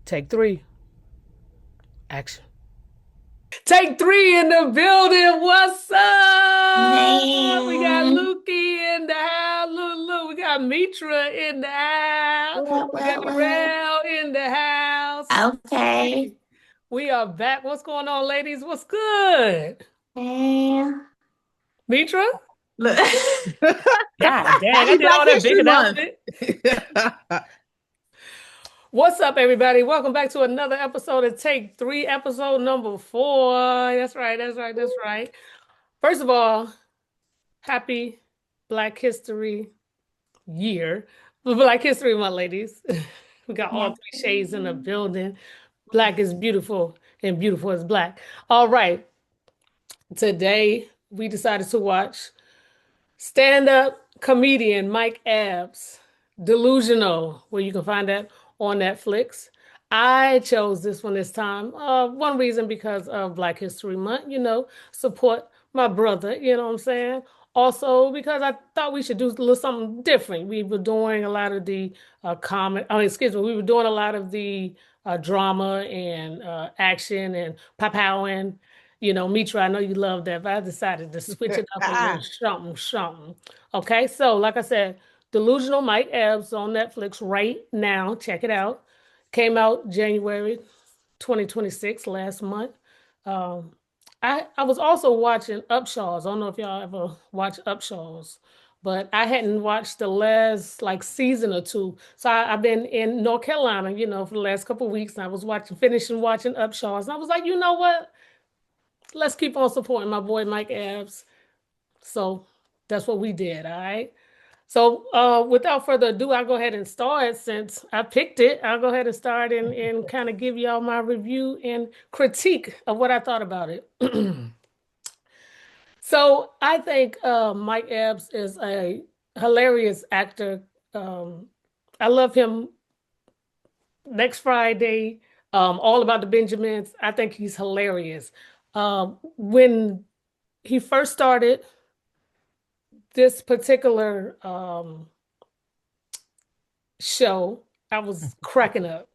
Take three. Action. Take three in the building. What's up? We got Man, Lukey in the house. Look. We got Mitra in the house. We got what? Darrell in the house. Okay. Hey, we are back. What's going on, ladies? What's good? Man, Mitra? look. God dang, I Happy did Black all that big History Month. announcement. What's up, everybody? Welcome back to another episode of Take Three, episode number 4. That's right. First of all, happy Black History Year. Black History Month, ladies. We got all three shades in the Happy. building. Black is beautiful, and beautiful is black. All right. Today, we decided to watch stand-up comedian Mike Epps, Delusional, where you can find that on Netflix. I chose this one this time. One reason because of Black History Month, support my brother, you know what I'm saying? Also, because I thought we should do a little something different. We were doing a lot of the we were doing a lot of the drama and action and pow Mitra, I know you love that, but I decided to switch it up a little something. Okay, so like I said, Delusional Mike Epps on Netflix right now. Check it out. Came out January 2026, last month. Um, I was also watching Upshaws. I don't know if y'all ever watch Upshaws, but I hadn't watched the last like season or two. So I've been in North Carolina, for the last couple of weeks, and I was finishing watching Upshaws, and I was like, you know what? Let's keep on supporting my boy Mike Epps. So that's what we did. All right. So without further ado, I'll go ahead and start since I picked it. I'll go ahead and start and kind of give y'all my review and critique of what I thought about it. So I think Mike Epps is a hilarious actor. Um, I love him. Next Friday, all about the Benjamins. I think he's hilarious. When he first started this particular show, I was cracking up.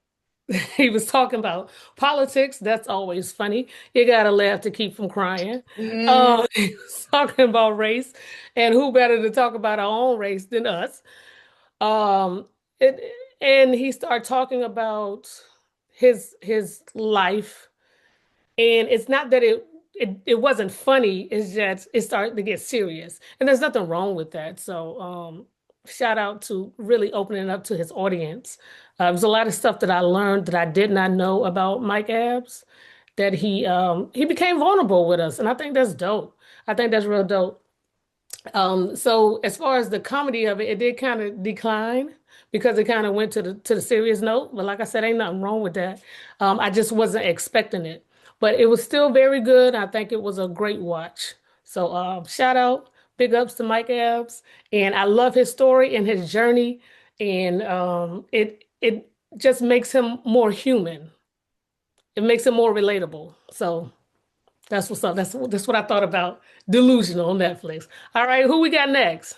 He was talking about politics. That's always funny. You gotta laugh to keep from crying. Mm, He was talking about race, and who better to talk about our own race than us? Um, it, and he started talking about his life. And it's not that it wasn't funny, it's just it started to get serious. And there's nothing wrong with that. So shout out to really opening up to his audience. There's a lot of stuff that I learned that I did not know about Mike Epps, that he became vulnerable with us. And I think that's dope. I think that's real dope. So as far as the comedy of it, it did kind of decline because it kind of went to the serious note. But like I said, ain't nothing wrong with that. I just wasn't expecting it, but it was still very good. I think it was a great watch. So shout out, big ups to Mike Epps, and I love his story and his journey, and it just makes him more human. It makes him more relatable. So. That's what's up. That's what I thought about Delusional on Netflix. All right, who we got next?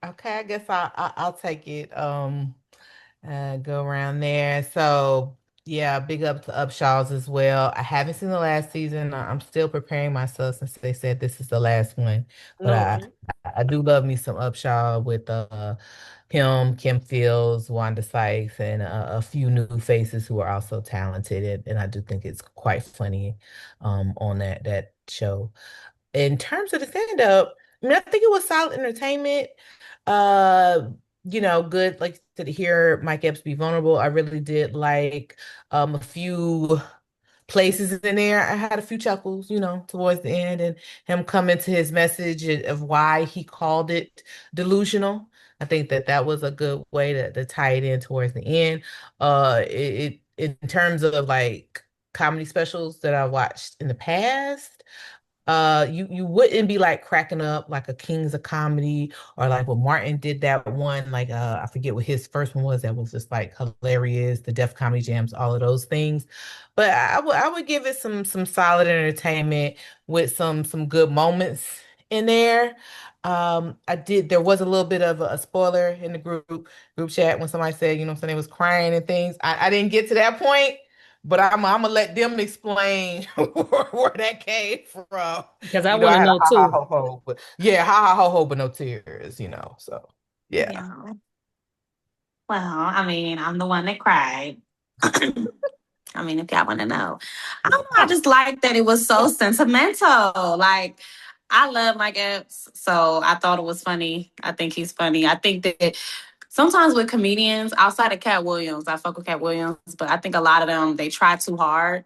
okay, I guess I'll take it. Go around there. So yeah, big up to Upshaws as well. I haven't seen the last season. I'm still preparing myself since they said this is the last one. But No, right? I do love me some Upshaw with him, Kim Fields, Wanda Sykes, and a few new faces who are also talented. And I do think it's quite funny on that show. In terms of the stand-up, I mean, I think it was solid entertainment. Uh, good like to hear Mike Epps be vulnerable. I really did like a few places in there. I had a few chuckles, towards the end, and him coming to his message of why he called it delusional. I think that was a good way to tie it in towards the end. In terms of like comedy specials that I watched in the past, you wouldn't be like cracking up like a Kings of Comedy or like what Martin did that one, like I forget what his first one was that was just like hilarious, the Def Comedy Jams, all of those things. But I would give it some solid entertainment with some good moments in there. There was a little bit of a spoiler in the group chat when somebody said, they was crying and things. I didn't get to that point, but I'm gonna let them explain where that came from. Because I I want to had a know ha ha too. ho ho, but yeah, ha ha ho ho, but no tears, so yeah. Yeah. Well, I mean, I'm the one that cried. I mean, if y'all want to know, I don't know. I just like that it was so sentimental. Like, I love Mike Epps, so I thought it was funny. I think he's funny. I think that sometimes with comedians outside of Cat Williams, I fuck with Cat Williams, but I think a lot of them they try too hard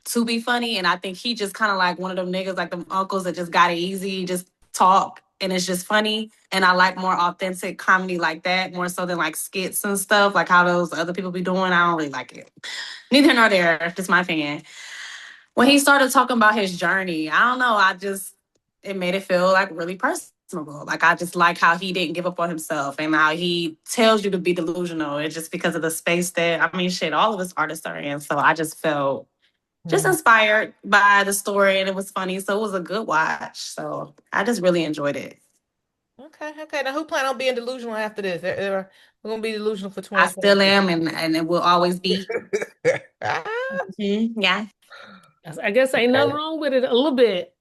to be funny, and I think he just kind of like one of them niggas, like them uncles that just got it easy, just talk, and it's just funny. And I like more authentic comedy like that, more so than like skits and stuff, like how those other people be doing. I don't really like it. Neither nor there, just my opinion. When he started talking about his journey, I don't know. It made it feel like really personable. Like I just like how he didn't give up on himself and how he tells you to be delusional. It's just because of the space that, I mean, shit, all of us artists are in. So I just felt just Hmm. inspired by the story and it was funny. So it was a good watch. So I just really enjoyed it. Okay, okay. Now who plan on being delusional after this? We're gonna be delusional for I still 2026. am and it will always be. Ah, Yeah. I guess ain't nothing okay. wrong with it. A little bit,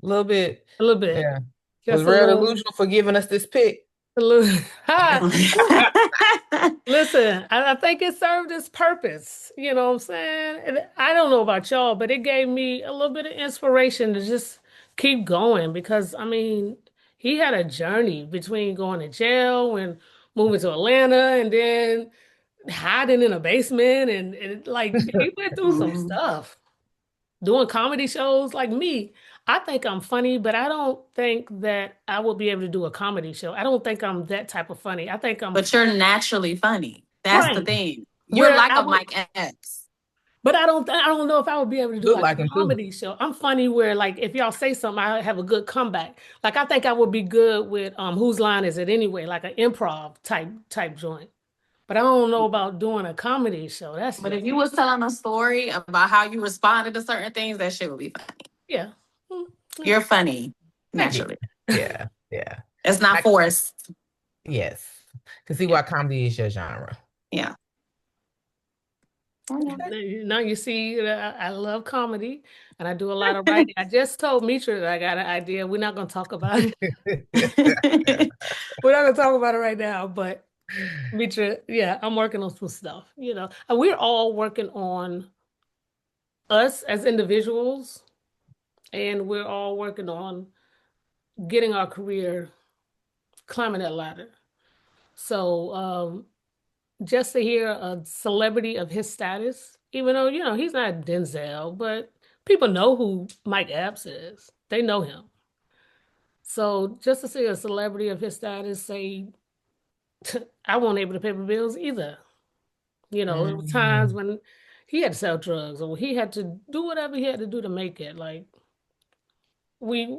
A little bit. a little bit, Yeah. Was just a Rare little, delusional for giving us this pick? a little. Ha! Listen, I think it served its purpose. You know what I'm saying? And I don't know about y'all, but it gave me a little bit of inspiration to just keep going because I mean, he had a journey between going to jail and moving to Atlanta and then hiding in a basement and like he went through some Mhm. stuff. Doing comedy shows like me, I think I'm funny, but I don't think that I will be able to do a comedy show. I don't think I'm that type of funny. I think I'm But you're naturally funny. That's the right thing. You're where like I a would, Mike Epps. but I don't know if I would be able to do Look like like him a too. comedy show. I'm funny where like if y'all say something, I have a good comeback. Like I think I would be good with Whose Line Is It Anyway? Like an improv type joint. But I don't know about doing a comedy show. That's But if just you was telling a story about how you responded to certain things, that shit would be funny. yeah. Yeah. You're funny Thank you. naturally. Yeah, yeah. It's not I, forced. yes. Can see Yeah. why comedy is your genre. Yeah. Okay. Now you see that I love comedy and I do a lot of writing. I just told Mitra that I got an idea. We're not going to talk about it. We're not going to talk about it right now, but Mitra, yeah, I'm working on some stuff, and we're all working on us as individuals and we're all working on getting our career climbing that ladder. So, just to hear a celebrity of his status, even though, he's not Denzel, but people know who Mike Epps is. They know him. So just to see a celebrity of his status say, I wasn't able to pay my bills either. There were times Mhm. when he had to sell drugs or he had to do whatever he had to do to make it. Like we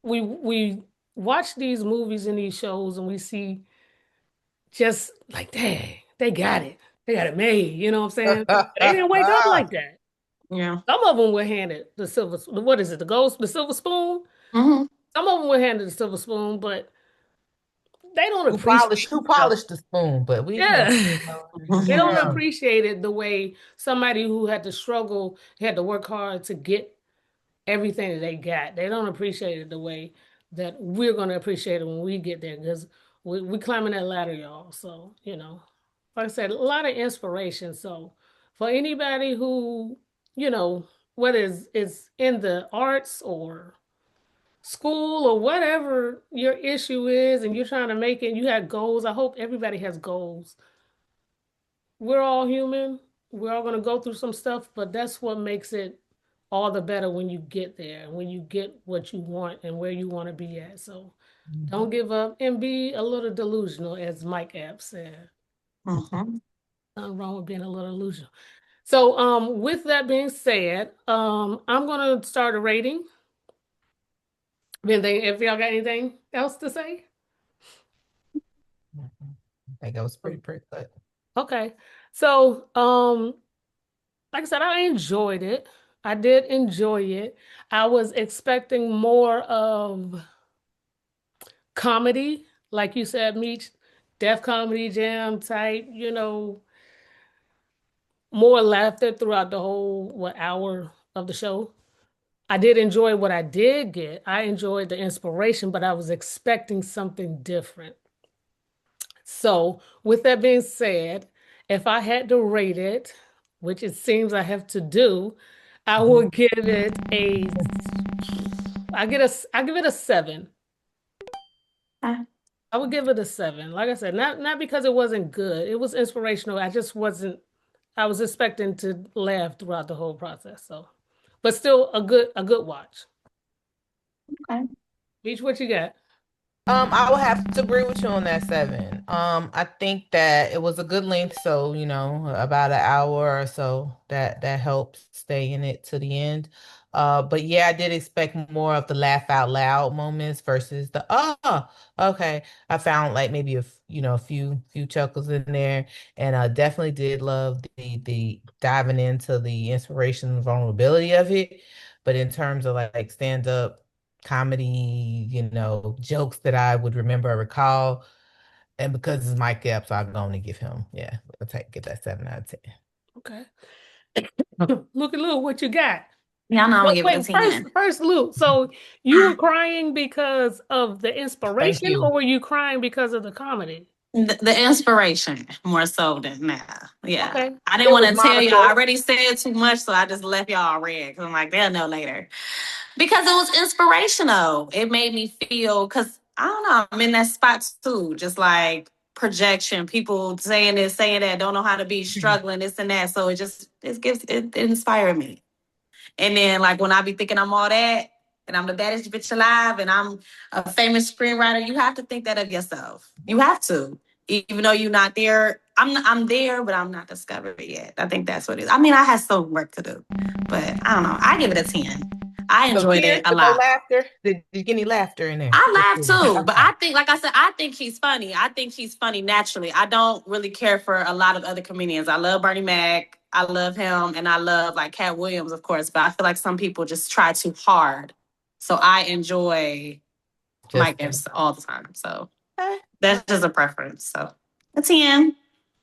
we watch these movies and these shows and we see just like, dang, they got it. They got it made. You know what I'm saying? They didn't wake up like that. Yeah. Some of them were handed the silver, what is it, the silver spoon? Hmm. Some of them were handed the silver spoon, but they don't appreciate Who stuff. polished the spoon? But Yeah. They don't yeah. appreciate it the way somebody who had to struggle, had to work hard to get everything that they got. They don't appreciate it the way that we're going to appreciate it when we get there because we climbing that ladder, y'all. So, like I said, a lot of inspiration. So, for anybody who, you know, whether it's in the arts or school or whatever your issue is, and you're trying to make it, you have goals. I hope everybody has goals. We're all human. We're all going to go through some stuff, but that's what makes it all the better when you get there, when you get what you want and where you want to be at. So don't give up and be a little delusional, as Mike Epps said. Hmm. Nothing wrong with being a little delusional. So, with that being said, I'm gonna start a rating. If y'all got anything else to say, I think I was pretty good. okay. So, like I said, I enjoyed it. I did enjoy it. I was expecting more of comedy, like you said, Meech, Def Comedy Jam type, more laughter throughout the whole hour of the show. I did enjoy what I did get. I enjoyed the inspiration, but I was expecting something different. So, with that being said, if I had to rate it, which it seems I have to do, I Mhm. will give it I give it a 7. Uh, I would give it a 7. Like I said, not because it wasn't good. It was inspirational. I just wasn't I was expecting to laugh throughout the whole process. So, but still a good watch. okay. Beach, what you got? I would have to agree with you on that 7. I think that it was a good length, so about an hour or so. That helps stay in it to the end. But yeah, I did expect more of the laugh out loud moments versus the okay. I found like maybe a few chuckles in there, and I definitely did love the diving into the inspiration and vulnerability of it. But in terms of like stand up comedy, jokes that I would remember or recall. And because it's Mike Epps, I'm going to give him, yeah, give that 7 out of 10. Okay. Look at Luke, what you got? Y'all know I'm gonna Wait, give it a wait, first, 10. first, Luke. So you were crying because of the Thank inspiration, or you. were you crying because of the comedy? The inspiration more so than that. Yeah. Okay. I didn't It want was to tell y'all. I Monica. already said too much, so I just left y'all red because I'm like, they'll know later. Because it was inspirational. It made me feel, because I don't know, I'm in that spot too. Just like projection, people saying this, saying that, don't know how to be, struggling, this and that. So it inspired me. And then like when I be thinking I'm all that and I'm the baddest bitch alive and I'm a famous screenwriter, you have to think that of yourself. You have to. Even though you're not there, I'm there, but I'm not discovered yet. I think that's what it is. I mean, I had some work to do, but I don't know. I give it a 10. I So enjoyed 10, it a but no lot. laughter. Did you get any laughter in there? I Just laugh kidding. too, but Okay. I think, like I said, I think he's funny. I think he's funny naturally. I don't really care for a lot of other comedians. I love Bernie Mac. I love him, and I love like Cat Williams, of course. But I feel like some people just try too hard. So I enjoy Mike Just Epps all the time. So okay. that's just a preference. So a 10.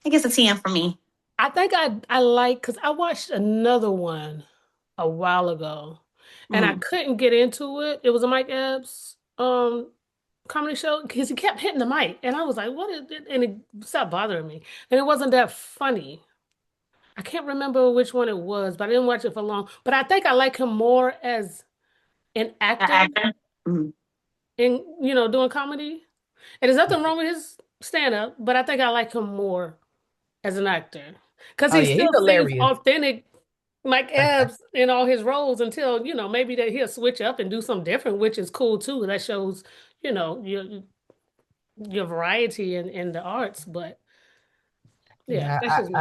I guess a 10 for me. I think I like because I watched another one a while ago, and I Mm. couldn't get into it. It was a Mike Epps comedy show because he kept hitting the mic, and I was like, "What is it?" And it stopped bothering me, and it wasn't that funny. I can't remember which one it was, but I didn't watch it for long. But I think I like him more as an An actor actor. Mm. in, doing comedy. And there's nothing wrong with his stand-up, but I think I like him more as an actor because Oh he yeah, he's still seems hilarious. authentic, Mike Okay. Epps, in all his roles until, maybe that he'll switch up and do something different, which is cool too. That shows, your variety in the arts. But yeah, Yeah, that's just me.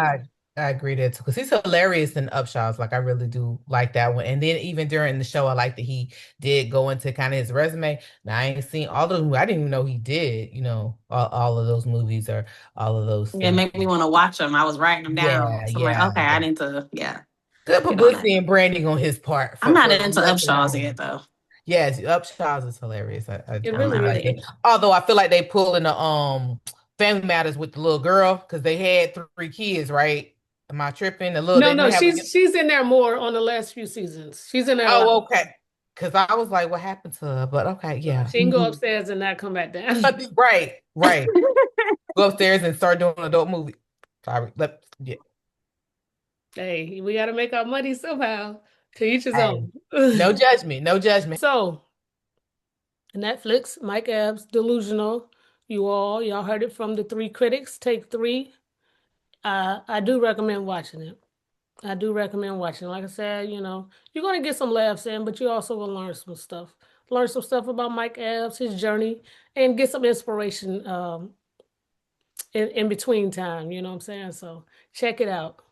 I agree there too because he's hilarious in Upshaws. Like I really do like that one. And then even during the show, I like that he did go into kind of his resume. Now I ain't seen all those. I didn't even know he did. All of those movies or all of those Yeah, it things. made me want to watch them. I was writing them down. Yeah, So I'm like, yeah, okay, I yeah. need to, yeah, Good get on that. publicity and branding on his part I'm for not into Upshaws yet recognizing. though. Yes, Upshaws is hilarious. It I'm I not really like is. it. ready. Although I feel like they pull in the Family Matters with the little girl because they had 3 kids, right? Am I tripping? No, They no, didn't have a. she's in there more on the last few seasons. She's in there a lot. Oh, okay. Because I was like, what happened to her? But okay, yeah. She can go Mhm. upstairs and not come back down. Right, right. Go upstairs and start doing an adult movie. Sorry. Yeah. Hey, we got to make our money somehow. To each his Hey, own. no judgment, no judgment. So, Netflix, Mike Epps, Delusional. Y'all heard it from the three critics. Take three. I do recommend watching it. I do recommend watching. Like I said, you're gonna get some laughs in, but you also will learn some stuff. Learn some stuff about Mike Epps, his journey, and get some inspiration in between time. You know what I'm saying? So check it out.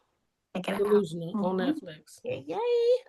Check it out. Delusional on Mhm. Netflix. Yeah, yay.